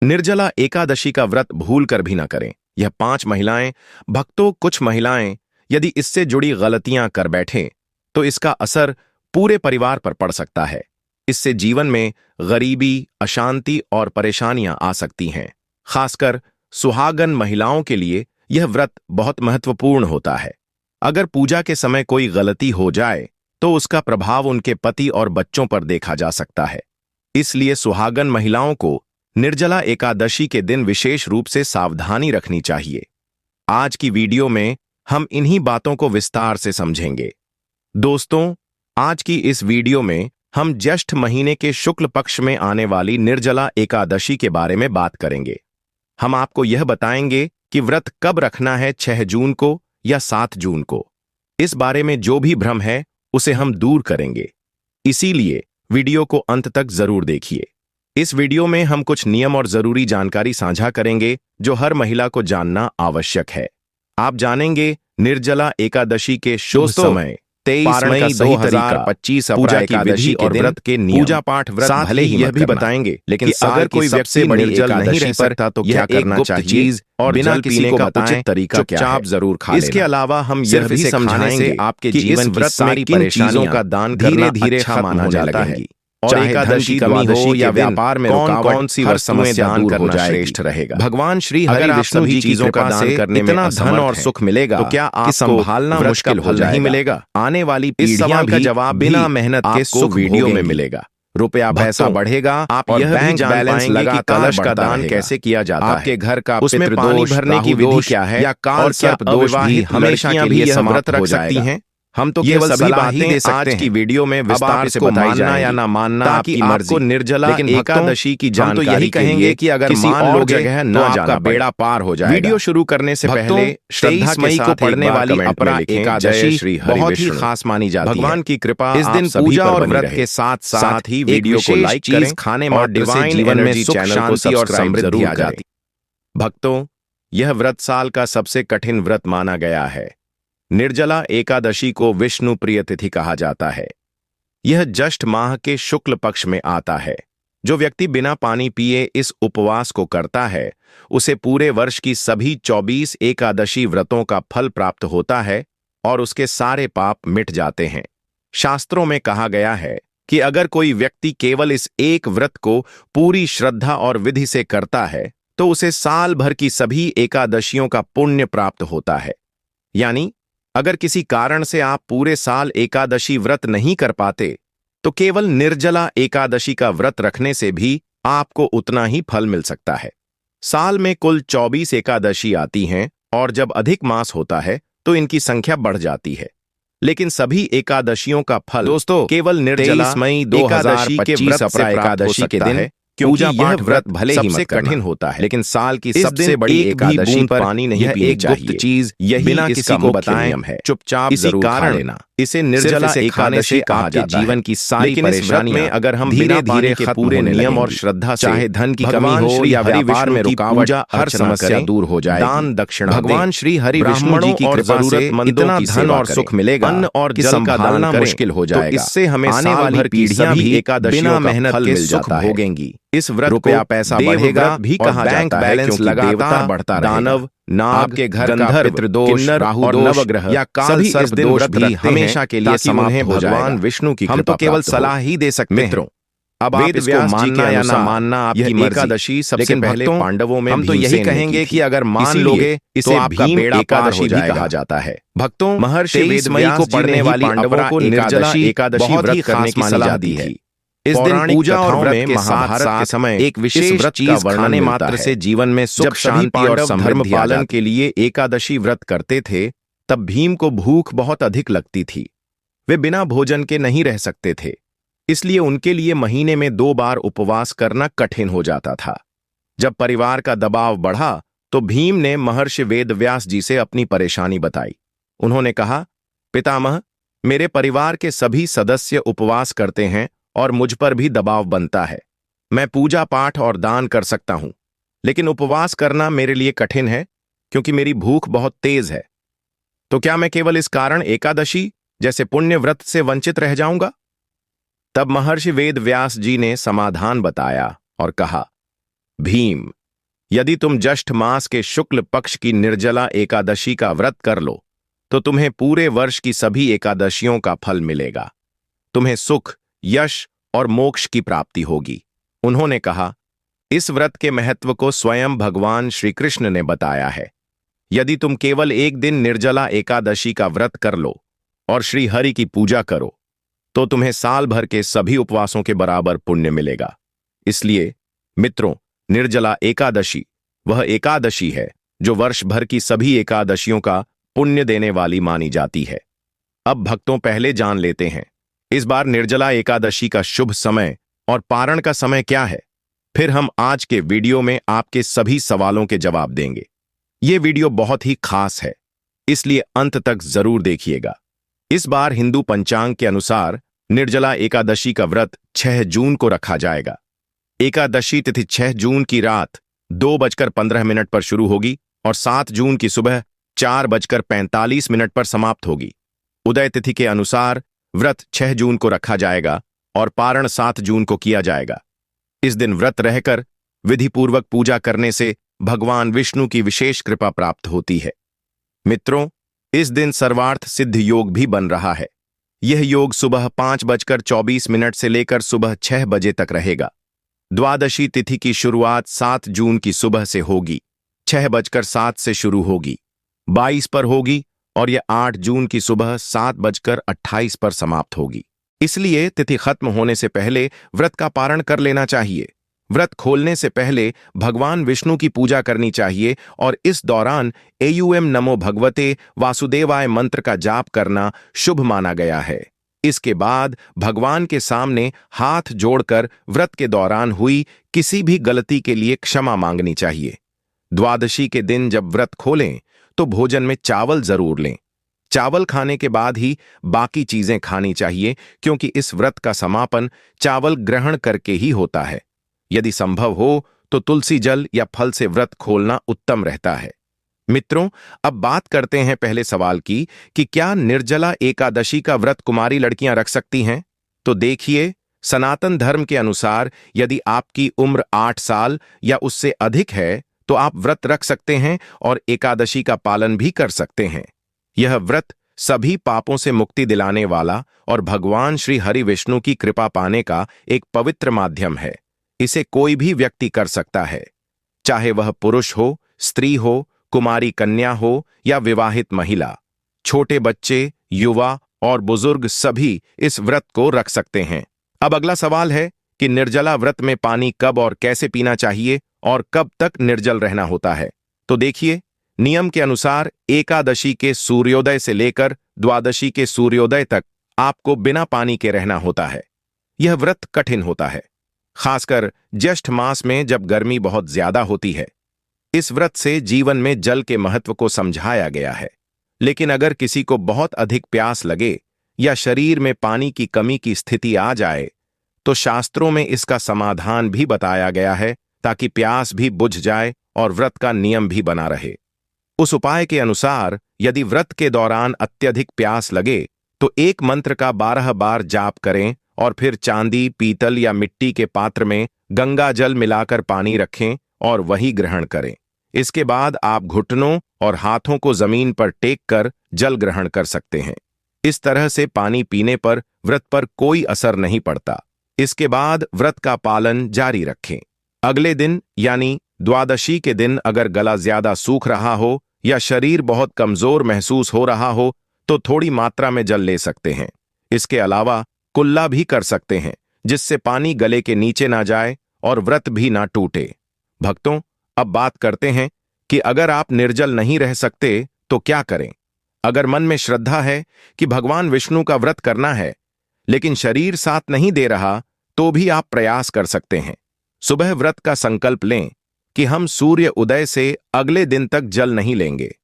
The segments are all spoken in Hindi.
निर्जला एकादशी का व्रत भूल कर भी न करें। यह 5 महिलाएं, भक्तों कुछ महिलाएं यदि इससे जुड़ी गलतियां कर बैठें तो इसका असर पूरे परिवार पर पड़ सकता है। इससे जीवन में गरीबी, अशांति और परेशानियां आ सकती हैं। खासकर सुहागन महिलाओं के लिए यह व्रत बहुत महत्वपूर्ण होता है। अगर पूजा के समय कोई गलती हो जाए तो उसका प्रभाव उनके पति और बच्चों पर देखा जा सकता है। इसलिए सुहागन महिलाओं को निर्जला एकादशी के दिन विशेष रूप से सावधानी रखनी चाहिए। आज की वीडियो में हम इन्हीं बातों को विस्तार से समझेंगे। दोस्तों, आज की इस वीडियो में हम ज्येष्ठ महीने के शुक्ल पक्ष में आने वाली निर्जला एकादशी के बारे में बात करेंगे। हम आपको यह बताएंगे कि व्रत कब रखना है, 6 जून को या 7 जून को। इस बारे में जो भी भ्रम है उसे हम दूर करेंगे। इसीलिए वीडियो को अंत तक जरूर देखिए। इस वीडियो में हम कुछ नियम और जरूरी जानकारी साझा करेंगे जो हर महिला को जानना आवश्यक है। आप जानेंगे निर्जला एकादशी के शुभ समय, 23 मई 2025 पूजा की विधि और व्रत के नियम, पूजा पाठ व्रत भले ही यह भी बताएंगे, लेकिन अगर कोई व्यक्ति निर्जल नहीं रह सकता तो क्या करना चाहिए और बिना पीने का उचित तरीका क्या है, जरूर खा लेना। इसके अलावा हम यह भी समझाएंगे आपके जीवन की सारी परेशानियों का दान धीरे-धीरे अच्छा माना जाता है। और एकादशी कमी हो या व्यापार में कौन सी वस्तुएं दान करना श्रेष्ठ रहेगा। भगवान श्री हरि विष्णु जी चीजों का दान करने में इतना धन और सुख मिलेगा तो क्या आपको संभालना मुश्किल हो जाएगा। नहीं मिलेगा। आने वाली पीढ़ियां का जवाब बिना मेहनत के सुख वीडियो में मिलेगा। रुपया पैसा बढ़ेगा। आप यह बैंक बैलेंस लगा कलश का दान कैसे किया जाता है, आपके घर का उसमें पानी भरने की विधि क्या है, या काल सर्प दोष भी हमेशा के लिए समाप्त हो सकती हैं। हम तो केवल सभी बातें दे सकते हैं। आज की वीडियो में विस्तार से मानना या ना मानना आपकी मर्जी। निर्जला एकादशी की जानकारी तो यही कहेंगे कि अगर मान लोगे तो आपका बेड़ा पार हो जाएगा। वीडियो शुरू करने से पहले 23 मई को पड़ने वाली अपरा एकादशी बहुत ही खास मानी जाती है। भगवान की कृपा इस दिन पूजा और व्रत के साथ साथ ही वीडियो को लाइक करें, खाने और डिवाइन जीवन में सुख शांति और समृद्धि आ जाती। भक्तों, यह व्रत साल का सबसे कठिन व्रत माना गया है। निर्जला एकादशी को विष्णु प्रिय तिथि कहा जाता है। यह ज्येष्ठ माह के शुक्ल पक्ष में आता है। जो व्यक्ति बिना पानी पिए इस उपवास को करता है उसे पूरे वर्ष की सभी 24 एकादशी व्रतों का फल प्राप्त होता है और उसके सारे पाप मिट जाते हैं। शास्त्रों में कहा गया है कि अगर कोई व्यक्ति केवल इस एक व्रत को पूरी श्रद्धा और विधि से करता है तो उसे साल भर की सभी एकादशियों का पुण्य प्राप्त होता है। यानी अगर किसी कारण से आप पूरे साल एकादशी व्रत नहीं कर पाते तो केवल निर्जला एकादशी का व्रत रखने से भी आपको उतना ही फल मिल सकता है। साल में कुल 24 एकादशी आती हैं और जब अधिक मास होता है तो इनकी संख्या बढ़ जाती है। लेकिन सभी एकादशियों का फल दोस्तों केवल निर्जला मई 2025 अपरा एकादशी के दिन है, क्योंकि यह व्रत भले ही सबसे कठिन होता है, लेकिन साल की सबसे बड़ी एकादशी पर पानी नहीं पीनी चाहिए। चीज यही बिना किसी को बताएं है, चुपचाप जरूर खा लेना। इसे निर्जला एकादशी कहा जाता है। जीवन की सारी परेशानी में अगर हम धीरे-धीरे पूरे नियम और श्रद्धा से, चाहे धन की कमी हो या व्यापार में रुकावट, हर समस्या दूर हो जाए। दान दक्षिणा भगवान श्री हरि विष्णु जी की कृपा से इतना धन और सुख मिलेगा, अन्न और जल का दाना मुश्किल हो जाएगा। इससे हमें आने वाली पीढ़ियां भी एकादशी बिना मेहनत के सुख भोगेंगी। इस व्रत रुपया पैसा बढ़ेगा भी कहा जाता है क्योंकि लगातार बढ़ता दानव, नाग के घर का पितृदोष, राहु नवग्रह या काल सर्प दोष भी हमेशा के लिए समाप्त हो जाएगा। भगवान विष्णु की हम तो केवल सलाह ही दे सकते हैं। अब आप इसको मानना या ना मानना आपकी मर्जी। एकादशी सबसे पहले पांडवों में हम तो यही कहेंगे कि अगर मान लोगे इसे आपका बेड़ा एकादशी भी कहा जाता है। भक्तों, महर्षि वेदव्यास को पढ़ने वाली पांडवों को निर्जला एकादशी व्रत करने की सलाह दी है। इस दिन पूजा और व्रत के महाभारत के समय एक विशेष व्रत का वर्णन मात्र से जीवन में सुख शांति और धर्म पालन के लिए एकादशी व्रत करते थे, तब भीम को भूख बहुत अधिक लगती थी। वे बिना भोजन के नहीं रह सकते थे, इसलिए उनके लिए महीने में 2 बार उपवास करना कठिन हो जाता था। जब परिवार का दबाव बढ़ा तो भीम ने महर्षि वेदव्यास जी से अपनी परेशानी बताई। उन्होंने कहा, पितामह, मेरे परिवार के सभी सदस्य उपवास करते हैं और मुझ पर भी दबाव बनता है। मैं पूजा पाठ और दान कर सकता हूं, लेकिन उपवास करना मेरे लिए कठिन है क्योंकि मेरी भूख बहुत तेज है। तो क्या मैं केवल इस कारण एकादशी जैसे पुण्य व्रत से वंचित रह जाऊंगा? तब महर्षि वेद व्यास जी ने समाधान बताया और कहा, भीम। यदि तुम ज्येष्ठ मास के शुक्ल पक्ष की निर्जला एकादशी का व्रत कर लो तो तुम्हें पूरे वर्ष की सभी एकादशियों का फल मिलेगा। तुम्हें सुख, यश और मोक्ष की प्राप्ति होगी। उन्होंने कहा, इस व्रत के महत्व को स्वयं भगवान श्री कृष्ण ने बताया है। यदि तुम केवल एक दिन निर्जला एकादशी का व्रत कर लो और श्री हरि की पूजा करो तो तुम्हें साल भर के सभी उपवासों के बराबर पुण्य मिलेगा। इसलिए मित्रों, निर्जला एकादशी वह एकादशी है जो वर्ष भर की सभी एकादशियों का पुण्य देने वाली मानी जाती है। अब भक्तों, पहले जान लेते हैं इस बार निर्जला एकादशी का शुभ समय और पारण का समय क्या है। फिर हम आज के वीडियो में आपके सभी सवालों के जवाब देंगे। ये वीडियो बहुत ही खास है, इसलिए अंत तक जरूर देखिएगा। इस बार हिंदू पंचांग के अनुसार निर्जला एकादशी का व्रत 6 जून को रखा जाएगा। एकादशी तिथि 6 जून की रात 2:15 पर शुरू होगी और 7 जून की सुबह 4:45 पर समाप्त होगी। उदय तिथि के अनुसार व्रत 6 जून को रखा जाएगा और पारण 7 जून को किया जाएगा। इस दिन व्रत रहकर विधिपूर्वक पूजा करने से भगवान विष्णु की विशेष कृपा प्राप्त होती है। मित्रों, इस दिन सर्वार्थ सिद्ध योग भी बन रहा है। यह योग सुबह 5:24 से लेकर सुबह 6 बजे तक रहेगा। द्वादशी तिथि की शुरुआत 7 जून की सुबह से होगी, 6:07 से शुरू होगी, 22 पर होगी और यह 8 जून की सुबह 7:28 पर समाप्त होगी। इसलिए तिथि खत्म होने से पहले व्रत का पारण कर लेना चाहिए। व्रत खोलने से पहले भगवान विष्णु की पूजा करनी चाहिए और इस दौरान एयूएम नमो भगवते वासुदेवाय मंत्र का जाप करना शुभ माना गया है। इसके बाद भगवान के सामने हाथ जोड़कर व्रत के दौरान हुई किसी भी गलती के लिए क्षमा मांगनी चाहिए। द्वादशी के दिन जब व्रत खोलें तो भोजन में चावल जरूर लें। चावल खाने के बाद ही बाकी चीजें खानी चाहिए, क्योंकि इस व्रत का समापन चावल ग्रहण करके ही होता है। यदि संभव हो तो तुलसी जल या फल से व्रत खोलना उत्तम रहता है। मित्रों, अब बात करते हैं पहले सवाल की कि क्या निर्जला एकादशी का व्रत कुमारी लड़कियां रख सकती हैं? तो देखिए, सनातन धर्म के अनुसार यदि आपकी उम्र 8 साल या उससे अधिक है तो आप व्रत रख सकते हैं और एकादशी का पालन भी कर सकते हैं। यह व्रत सभी पापों से मुक्ति दिलाने वाला और भगवान श्री हरि विष्णु की कृपा पाने का एक पवित्र माध्यम है। इसे कोई भी व्यक्ति कर सकता है, चाहे वह पुरुष हो, स्त्री हो, कुमारी कन्या हो या विवाहित महिला। छोटे बच्चे, युवा और बुजुर्ग सभी इस व्रत को रख सकते हैं। अब अगला सवाल है कि निर्जला व्रत में पानी कब और कैसे पीना चाहिए और कब तक निर्जल रहना होता है। तो देखिए, नियम के अनुसार एकादशी के सूर्योदय से लेकर द्वादशी के सूर्योदय तक आपको बिना पानी के रहना होता है। यह व्रत कठिन होता है, खासकर ज्येष्ठ मास में जब गर्मी बहुत ज्यादा होती है। इस व्रत से जीवन में जल के महत्व को समझाया गया है। लेकिन अगर किसी को बहुत अधिक प्यास लगे या शरीर में पानी की कमी की स्थिति आ जाए तो शास्त्रों में इसका समाधान भी बताया गया है, ताकि प्यास भी बुझ जाए और व्रत का नियम भी बना रहे। उस उपाय के अनुसार यदि व्रत के दौरान अत्यधिक प्यास लगे तो एक मंत्र का 12 बार जाप करें और फिर चांदी, पीतल या मिट्टी के पात्र में गंगा जल मिलाकर पानी रखें और वही ग्रहण करें। इसके बाद आप घुटनों और हाथों को जमीन पर टेक कर जल ग्रहण कर सकते हैं। इस तरह से पानी पीने पर व्रत पर कोई असर नहीं पड़ता। इसके बाद व्रत का पालन जारी रखें। अगले दिन यानी द्वादशी के दिन अगर गला ज्यादा सूख रहा हो या शरीर बहुत कमजोर महसूस हो रहा हो तो थोड़ी मात्रा में जल ले सकते हैं। इसके अलावा कुल्ला भी कर सकते हैं, जिससे पानी गले के नीचे ना जाए और व्रत भी ना टूटे। भक्तों, अब बात करते हैं कि अगर आप निर्जल नहीं रह सकते तो क्या करें। अगर मन में श्रद्धा है कि भगवान विष्णु का व्रत करना है लेकिन शरीर साथ नहीं दे रहा, तो भी आप प्रयास कर सकते हैं। सुबह व्रत का संकल्प लें कि हम सूर्य उदय से अगले दिन तक जल नहीं लेंगे।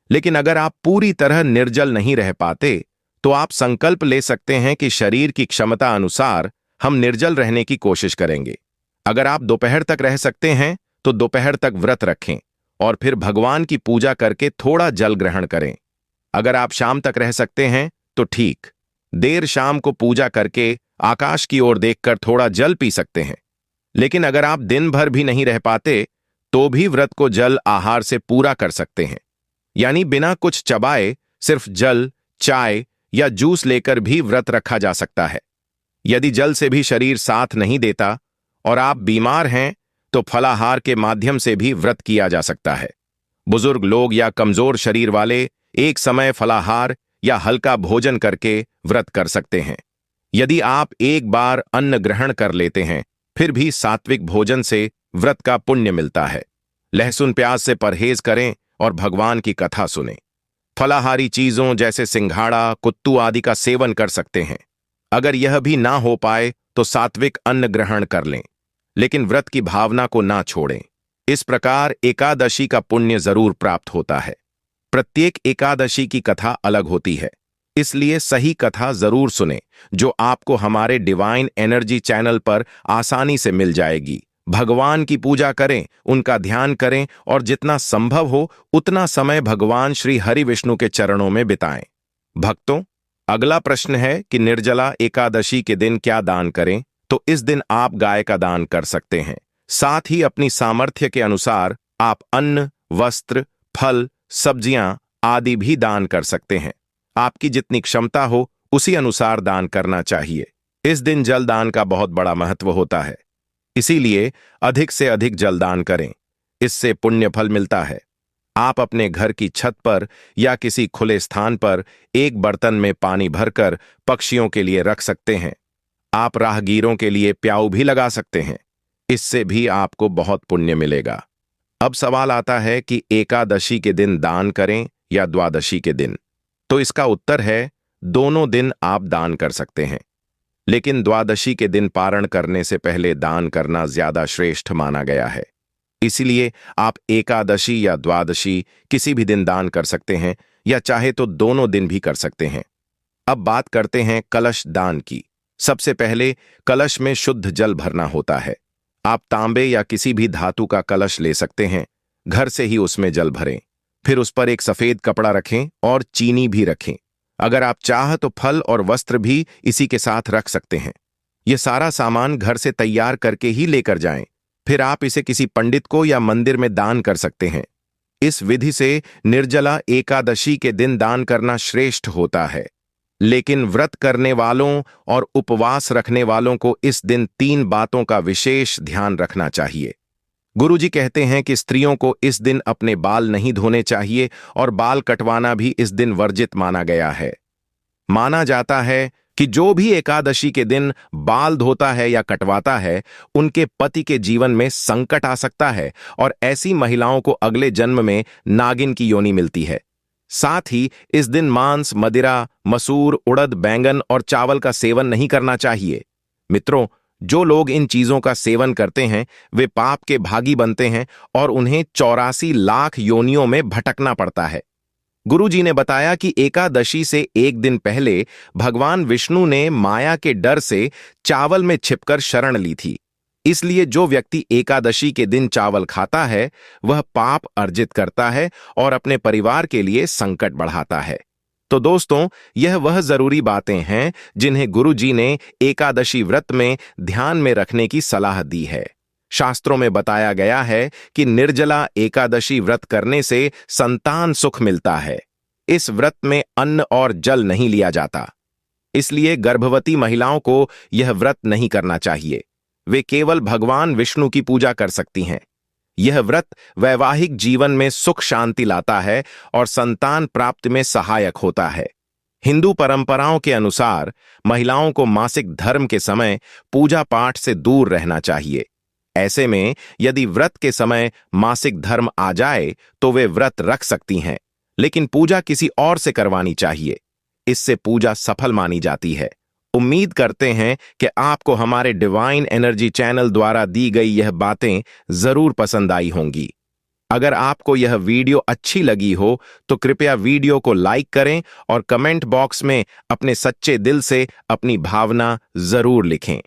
लेकिन अगर आप पूरी तरह निर्जल नहीं रह पाते तो आप संकल्प ले सकते हैं कि शरीर की क्षमता अनुसार हम निर्जल रहने की कोशिश करेंगे। अगर आप दोपहर तक रह सकते हैं तो दोपहर तक व्रत रखें और फिर भगवान की पूजा करके थोड़ा जल ग्रहण करें। अगर आप शाम तक रह सकते हैं तो ठीक, देर शाम को पूजा करके आकाश की ओर देखकर थोड़ा जल पी सकते हैं। लेकिन अगर आप दिन भर भी नहीं रह पाते तो भी व्रत को जल आहार से पूरा कर सकते हैं। यानी बिना कुछ चबाए सिर्फ जल, चाय या जूस लेकर भी व्रत रखा जा सकता है। यदि जल से भी शरीर साथ नहीं देता और आप बीमार हैं तो फलाहार के माध्यम से भी व्रत किया जा सकता है। बुजुर्ग लोग या कमजोर शरीर वाले एक समय फलाहार या हल्का भोजन करके व्रत कर सकते हैं। यदि आप एक बार अन्न ग्रहण कर लेते हैं फिर भी सात्विक भोजन से व्रत का पुण्य मिलता है। लहसुन प्याज से परहेज करें और भगवान की कथा सुनें। फलाहारी चीजों जैसे सिंघाड़ा, कुत्तू आदि का सेवन कर सकते हैं। अगर यह भी ना हो पाए तो सात्विक अन्न ग्रहण कर लें, लेकिन व्रत की भावना को ना छोड़ें। इस प्रकार एकादशी का पुण्य जरूर प्राप्त होता है। प्रत्येक एकादशी की कथा अलग होती है, इसलिए सही कथा जरूर सुनें जो आपको हमारे डिवाइन एनर्जी चैनल पर आसानी से मिल जाएगी। भगवान की पूजा करें, उनका ध्यान करें और जितना संभव हो उतना समय भगवान श्री हरि विष्णु के चरणों में बिताएं। भक्तों, अगला प्रश्न है कि निर्जला एकादशी के दिन क्या दान करें। तो इस दिन आप गाय का दान कर सकते हैं। साथ ही अपनी सामर्थ्य के अनुसार आप अन्न, वस्त्र, फल, सब्जियां आदि भी दान कर सकते हैं। आपकी जितनी क्षमता हो उसी अनुसार दान करना चाहिए। इस दिन जल दान का बहुत बड़ा महत्व होता है, इसीलिए अधिक से अधिक जल दान करें। इससे पुण्य फल मिलता है। आप अपने घर की छत पर या किसी खुले स्थान पर एक बर्तन में पानी भरकर पक्षियों के लिए रख सकते हैं। आप राहगीरों के लिए प्याऊ भी लगा सकते हैं। इससे भी आपको बहुत पुण्य मिलेगा। अब सवाल आता है कि एकादशी के दिन दान करें या द्वादशी के दिन। तो इसका उत्तर है दोनों दिन आप दान कर सकते हैं, लेकिन द्वादशी के दिन पारण करने से पहले दान करना ज्यादा श्रेष्ठ माना गया है। इसलिए आप एकादशी या द्वादशी किसी भी दिन दान कर सकते हैं या चाहे तो दोनों दिन भी कर सकते हैं। अब बात करते हैं कलश दान की। सबसे पहले कलश में शुद्ध जल भरना होता है। आप तांबे या किसी भी धातु का कलश ले सकते हैं। घर से ही उसमें जल भरें, फिर उस पर एक सफेद कपड़ा रखें और चीनी भी रखें। अगर आप चाह तो फल और वस्त्र भी इसी के साथ रख सकते हैं। यह सारा सामान घर से तैयार करके ही लेकर जाएं। फिर आप इसे किसी पंडित को या मंदिर में दान कर सकते हैं। इस विधि से निर्जला एकादशी के दिन दान करना श्रेष्ठ होता है, लेकिन व्रत करने वालों और उपवास रखने वालों को इस दिन 3 बातों का विशेष ध्यान रखना चाहिए। गुरुजी कहते हैं कि स्त्रियों को इस दिन अपने बाल नहीं धोने चाहिए और बाल कटवाना भी इस दिन वर्जित माना गया है। माना जाता है कि जो भी एकादशी के दिन बाल धोता है या कटवाता है उनके पति के जीवन में संकट आ सकता है और ऐसी महिलाओं को अगले जन्म में नागिन की योनि मिलती है। साथ ही इस दिन मांस, मदिरा, मसूर, उड़द, बैंगन और चावल का सेवन नहीं करना चाहिए। मित्रों, जो लोग इन चीजों का सेवन करते हैं वे पाप के भागी बनते हैं और उन्हें 84 लाख योनियों में भटकना पड़ता है। गुरुजी ने बताया कि एकादशी से एक दिन पहले भगवान विष्णु ने माया के डर से चावल में छिपकर शरण ली थी। इसलिए जो व्यक्ति एकादशी के दिन चावल खाता है वह पाप अर्जित करता है और अपने परिवार के लिए संकट बढ़ाता है। तो दोस्तों, यह वह जरूरी बातें हैं जिन्हें गुरुजी ने एकादशी व्रत में ध्यान में रखने की सलाह दी है। शास्त्रों में बताया गया है कि निर्जला एकादशी व्रत करने से संतान सुख मिलता है। इस व्रत में अन्न और जल नहीं लिया जाता, इसलिए गर्भवती महिलाओं को यह व्रत नहीं करना चाहिए। वे केवल भगवान विष्णु की पूजा कर सकती हैं। यह व्रत वैवाहिक जीवन में सुख शांति लाता है और संतान प्राप्ति में सहायक होता है। हिंदू परंपराओं के अनुसार महिलाओं को मासिक धर्म के समय पूजा पाठ से दूर रहना चाहिए। ऐसे में यदि व्रत के समय मासिक धर्म आ जाए तो वे व्रत रख सकती हैं, लेकिन पूजा किसी और से करवानी चाहिए। इससे पूजा सफल मानी जाती है। उम्मीद करते हैं कि आपको हमारे डिवाइन एनर्जी चैनल द्वारा दी गई यह बातें जरूर पसंद आई होंगी। अगर आपको यह वीडियो अच्छी लगी हो तो कृपया वीडियो को लाइक करें और कमेंट बॉक्स में अपने सच्चे दिल से अपनी भावना जरूर लिखें।